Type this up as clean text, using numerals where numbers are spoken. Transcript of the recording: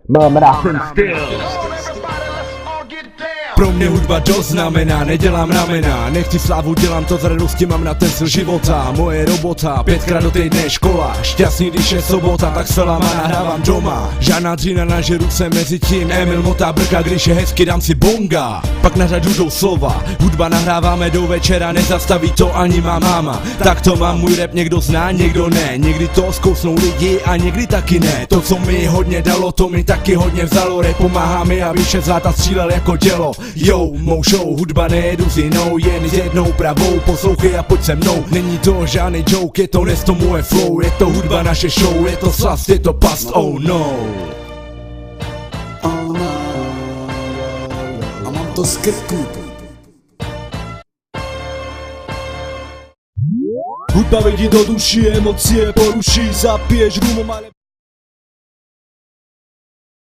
Mám rád ten styl. Pro mě hudba dost znamená, nedělám ramena. Nechci slávu, dělám to z radosti, mám na ten styl života. Moje robota, 5krát do týdne škola. Šťastný, když je sobota, tak selama nahrávám doma. Žádná dřina, nažeru se mezi tím. Emil motá brka, když je hezky, dám si bonga. Pak na řadu jdou slova, hudba nahráváme do večera, nezastaví to ani má máma. Tak to mám, můj rap někdo zná, někdo ne. Někdy to zkousnou lidi a někdy taky ne. To, co mi hodně dalo, to mi taky hodně vzalo. Rap pomáhá mi, aby 6 zlata střílel jako dělo. Jo, mou show, hudba nejedu s jinou, jen s jednou pravou, poslouchej a pojď se mnou. Není to žádný joke, je to dnes to moje flow, je to hudba naše show, je to slast, je to past, oh no. A mám to skriptnuto. Hudba vidí do duši, emocie poruší, zapiješ rumom ale...